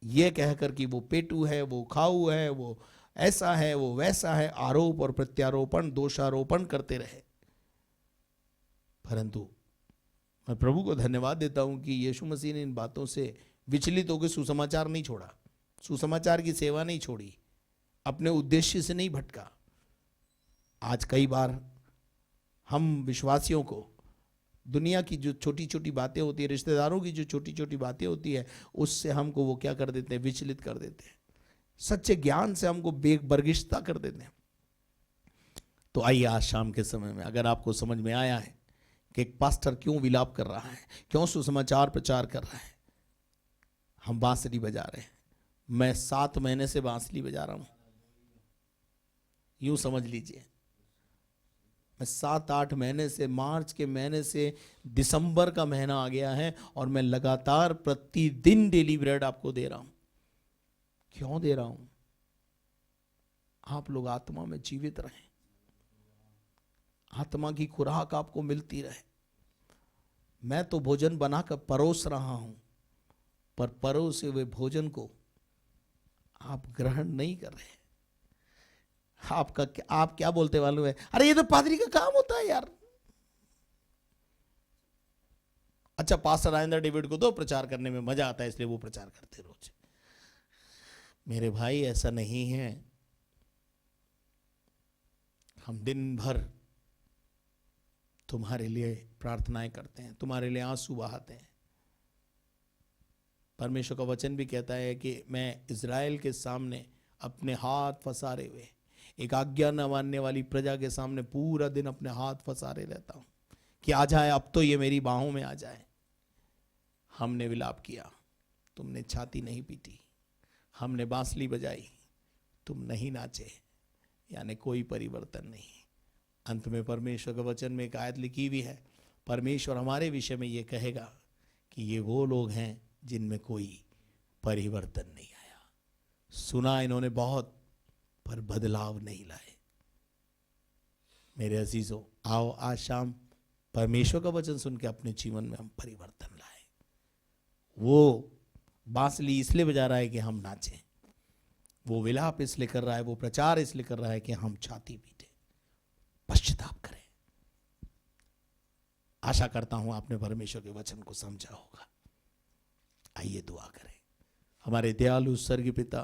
यह कहकर कि वो पेटू है, वो खाऊ है, वो ऐसा है, वो वैसा है, आरोप और प्रत्यारोपण, दोषारोपण करते रहे। परंतु मैं प्रभु को धन्यवाद देता हूं कि यीशु मसीह ने इन बातों से विचलित होकर सुसमाचार नहीं छोड़ा, सुसमाचार की सेवा नहीं छोड़ी, अपने उद्देश्य से नहीं भटका। आज कई बार हम विश्वासियों को दुनिया की जो छोटी छोटी बातें होती है, रिश्तेदारों की जो छोटी छोटी बातें होती है, उससे हमको वो क्या कर देते हैं? विचलित कर देते हैं। सच्चे ज्ञान से हमको बरगिश्ता कर देते हैं। तो आइए आज शाम के समय में, अगर आपको समझ में आया है कि एक पास्टर क्यों विलाप कर रहा है, क्यों सुसमाचार प्रचार कर रहा है। हम बांसुरी बजा रहे हैं। मैं 7 महीने से बांसुरी बजा रहा हूं, यूं समझ लीजिए। मैं 7-8 महीने से, मार्च के महीने से दिसंबर का महीना आ गया है और मैं लगातार प्रतिदिन डेली ब्रेड आपको दे रहा हूं। क्यों दे रहा हूं? आप लोग आत्मा में जीवित रहें, आत्मा की खुराक आपको मिलती रहे। मैं तो भोजन बनाकर परोस रहा हूं, पर परोसे हुए भोजन को आप ग्रहण नहीं कर रहे। आप क्या बोलते मालूम है? अरे ये तो पादरी का काम होता है यार। अच्छा, पास्टर राजेंद्र डेविड को तो प्रचार करने में मजा आता है, इसलिए वो प्रचार करते रोज। मेरे भाई, ऐसा नहीं है। हम दिन भर तुम्हारे लिए प्रार्थनाएं करते हैं, तुम्हारे लिए आंसू बहाते हैं। परमेश्वर का वचन भी कहता है कि मैं इज़राइल के सामने अपने हाथ फंसारे हुए, एक आज्ञा न मानने वाली प्रजा के सामने पूरा दिन अपने हाथ फंसारे रहता हूं कि आ जाए, अब तो ये मेरी बाहों में आ जाए। हमने विलाप किया, तुमने छाती नहीं पीटी। हमने बांसुरी बजाई, तुम नहीं नाचे, यानी कोई परिवर्तन नहीं। अंत में परमेश्वर के वचन में एक आयत लिखी हुई है, परमेश्वर हमारे विषय में ये कहेगा कि ये वो लोग हैं जिनमें कोई परिवर्तन नहीं आया। सुना इन्होंने बहुत, पर बदलाव नहीं लाए। मेरे अजीजों, आओ आज शाम परमेश्वर का वचन सुन के अपने जीवन में हम परिवर्तन लाए। वो बांसुरी इसलिए बजा रहा है कि हम नाचें, वो विलाप इसलिए कर रहा है, वो प्रचार इसलिए कर रहा है कि हम छाती पीटे, पश्चाताप करें। आशा करता हूं आपने परमेश्वर के वचन को समझा होगा। आइए दुआ करें। हमारे दयालु स्वर्गीय पिता,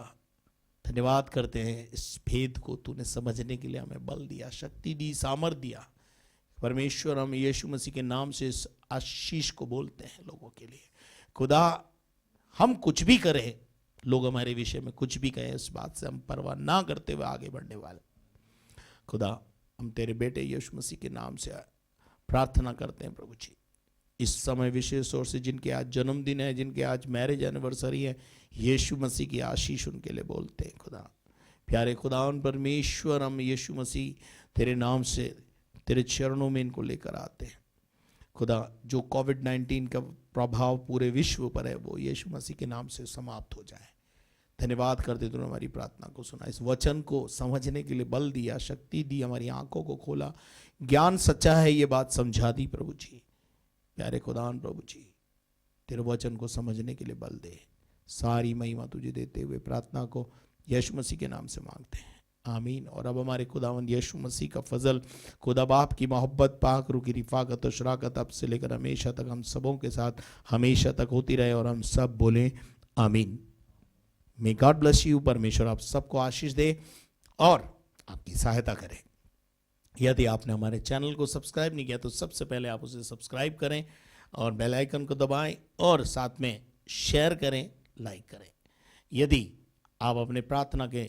धन्यवाद करते हैं इस भेद को तूने समझने के लिए हमें बल दिया, शक्ति दी, सामर्थ दिया। परमेश्वर, हम यीशु मसीह के नाम से इस आशीष को बोलते हैं लोगों के लिए। खुदा, हम कुछ भी करें, लोग हमारे विषय में कुछ भी कहें, इस बात से हम परवाह ना करते हुए आगे बढ़ने वाले। खुदा, हम तेरे बेटे यीशु मसीह के नाम से प्रार्थना करते हैं प्रभु जी, इस समय विशेष तौर से जिनके आज जन्मदिन है, जिनके आज मैरिज एनिवर्सरी है, यीशु मसीह की आशीष उनके लिए बोलते हैं। खुदा, प्यारे खुदावन परमेश्वर, हम यीशु मसीह तेरे नाम से तेरे चरणों में इनको लेकर आते हैं। खुदा, जो कोविड-19 का प्रभाव पूरे विश्व पर है, वो यीशु मसीह के नाम से समाप्त हो जाए। धन्यवाद करते तूने हमारी प्रार्थना को सुना, इस वचन को समझने के लिए बल दिया, शक्ति दी, हमारी आंखों को खोला, ज्ञान सच्चा है ये बात समझा दी प्रभु जी। प्यारे खुदान प्रभु जी, तेरे वचन को समझने के लिए बल दे। सारी महिमा तुझे देते हुए प्रार्थना को यीशु मसीह के नाम से मांगते हैं, आमीन। और अब हमारे खुदावंद यीशु मसीह का फजल, खुदा बाप की मोहब्बत, पाक रूह की रिफाकत और शराकत अब से लेकर हमेशा तक हम सबों के साथ हमेशा तक होती रहे, और हम सब बोलें आमीन। May God bless you. परमेश्वर आप सबको आशीष दे और आपकी सहायता करे। यदि आपने हमारे चैनल को सब्सक्राइब नहीं किया तो सबसे पहले आप उसे सब्सक्राइब करें और बेल आइकन को दबाएं और साथ में शेयर करें, लाइक करें। यदि आप अपने प्रार्थना के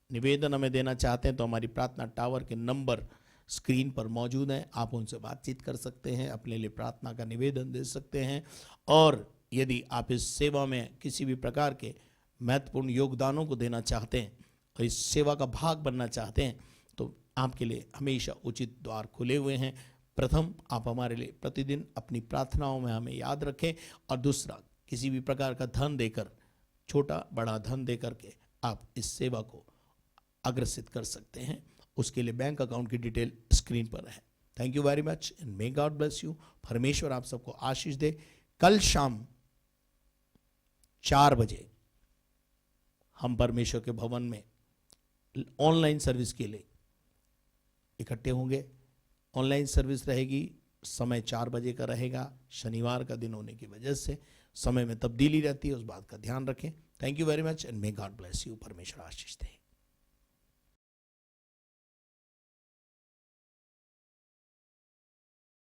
निवेदन हमें देना चाहते हैं तो हमारी प्रार्थना टावर के नंबर स्क्रीन पर मौजूद हैं, आप उनसे बातचीत कर सकते हैं, अपने लिए प्रार्थना का निवेदन दे सकते हैं। और यदि आप इस सेवा में किसी भी प्रकार के महत्वपूर्ण योगदानों को देना चाहते हैं और इस सेवा का भाग बनना चाहते हैं तो आपके लिए हमेशा उचित द्वार खुले हुए हैं। प्रथम, आप हमारे लिए प्रतिदिन अपनी प्रार्थनाओं में हमें याद रखें, और दूसरा, किसी भी प्रकार का धन देकर, छोटा बड़ा धन देकर के आप इस सेवा को अग्रसित कर सकते हैं। उसके लिए बैंक अकाउंट की डिटेल स्क्रीन पर है। Thank you very much and may God bless you. परमेश्वर आप सबको आशीष दे। कल शाम 4 बजे हम परमेश्वर के भवन में ऑनलाइन सर्विस के लिए इकट्ठे होंगे। ऑनलाइन सर्विस रहेगी, समय 4 बजे का रहेगा। शनिवार का दिन होने की वजह से समय में तब्दीली रहती है, उस बात का ध्यान रखें। Thank you very much and may God bless you. परमेश्वर आशीष दे।